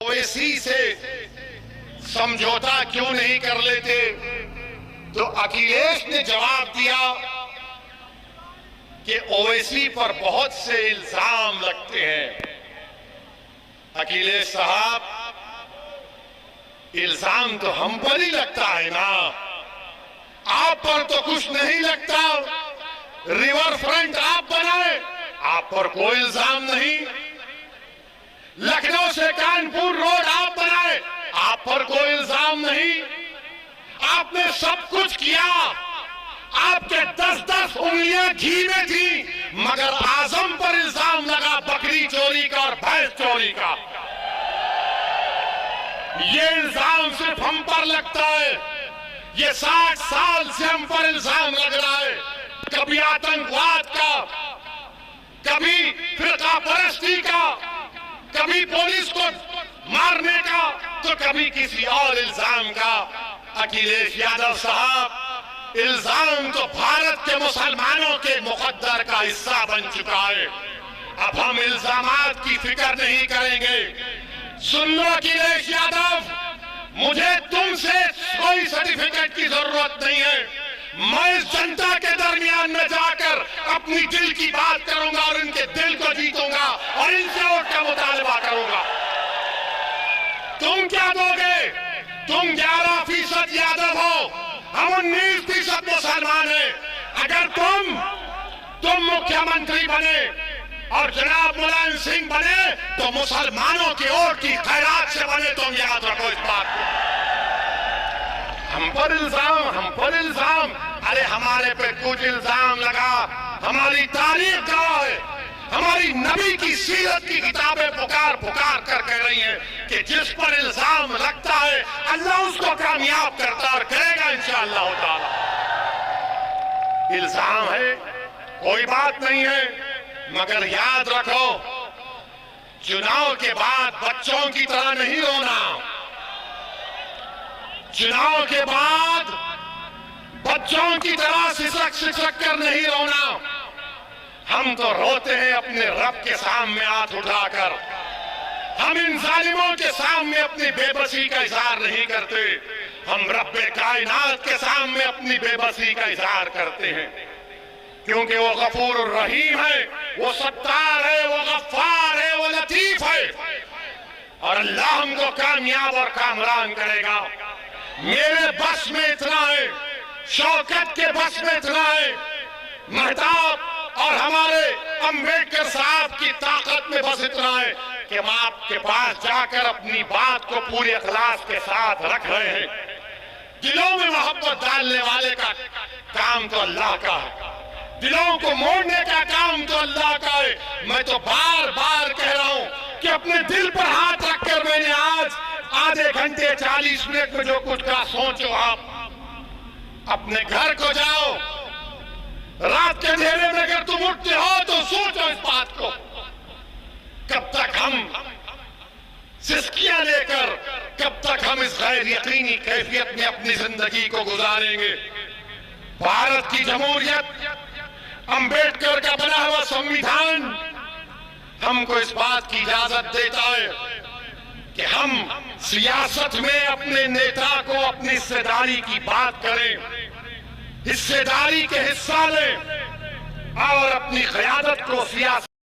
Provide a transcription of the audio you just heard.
ओवैसी से समझौता क्यों नहीं कर लेते? तो अखिलेश ने जवाब दिया कि ओवैसी पर बहुत से इल्जाम लगते हैं। अखिलेश साहब, इल्जाम तो हम पर ही लगता है ना, आप पर तो कुछ नहीं लगता। रिवर फ्रंट आप बनाए, आप पर कोई इल्जाम नहीं। लखनऊ से कानपुर रोड आप बनाए, आप पर कोई इल्जाम नहीं। आपने सब कुछ किया, आपके 10-10 उंगलियां घी में थी, मगर आजम पर इल्जाम लगा बकरी चोरी का और भैंस चोरी का। ये इल्जाम सिर्फ हम पर लगता है। ये 60 साल से हम पर इल्जाम लग रहा है, कभी आतंकवाद का, कभी फिरका परस्ती का, कभी पुलिस को मारने का, तो कभी किसी और इल्जाम का। अखिलेश यादव साहब, इल्जाम तो भारत के मुसलमानों के मुकद्दर का हिस्सा बन चुका है। अब हम इल्जामात की फिक्र नहीं करेंगे। सुन लो अखिलेश यादव, मुझे तुमसे कोई सर्टिफिकेट की जरूरत नहीं है। मैं इस जनता के दरमियान में जाकर अपनी दिल की बात करूंगा और इनके दिल को जीतूंगा और इनसे वोट का मुतालबा करूंगा। तुम क्या दोगे? तुम 11% यादव हो, हम 19% मुसलमान हैं। अगर तुम मुख्यमंत्री बने और जनाब मुलायम सिंह बने तो मुसलमानों की वोट की खैरात से बने। तुम याद रखो इस बात को। हम पर इल्जाम, अरे हमारे पे कुछ इल्जाम लगा, हमारी तारीख गवाह है, हमारी नबी की सीरत की किताबें पुकार कर कह रही हैं कि जिस पर इल्जाम लगता है अल्लाह उसको कामयाब करता और करेगा इंशाअल्लाह ताला। इल्जाम है, कोई बात नहीं है, मगर याद रखो, चुनाव के बाद बच्चों की तरह नहीं रोना। चुनाव के बाद बच्चों की तरह सिसक कर नहीं रोना। हम तो रोते हैं अपने रब के सामने हाथ उठाकर। हम इन जालिमों के सामने अपनी बेबसी का इजहार नहीं करते, हम रब्बे कायनात के सामने अपनी बेबसी का इजहार करते हैं, क्योंकि वो गफूर रहीम है, वो सत्तार है, वो गफ्फार है, वो लतीफ है, और अल्लाह हमको कामयाब और कामरान करेगा। मेरे बस में इतना है, शौकत के बस में इतना है, महताब और हमारे अंबेडकर साहब की ताकत में बस इतना है कि हम आपके पास जाकर अपनी बात को पूरे इखलास के साथ रख रहे हैं। दिलों में मोहब्बत डालने वाले का काम तो अल्लाह का है, दिलों को मोड़ने का काम तो अल्लाह का है। मैं तो बार बार कह रहा हूं कि अपने दिल पर हाथ रखकर मैंने आज आधे घंटे 40 मिनट में जो कुछ कहा, सोचो आप। अपने घर को जाओ, रात के अंधेरे में अगर तुम उठते हो तो सोचो इस बात को, कब तक हम सिस्कियां लेकर, कब तक हम इस गैर यकीनी कैफियत में अपनी जिंदगी को गुजारेंगे। भारत की जमहूरियत, अंबेडकर का बना हुआ संविधान हमको इस बात की इजाजत देता है कि हम सियासत में अपने नेता को अपनी हिस्सेदारी की बात करें, हिस्सेदारी के हिस्सा लें और अपनी क़यादत को सियासत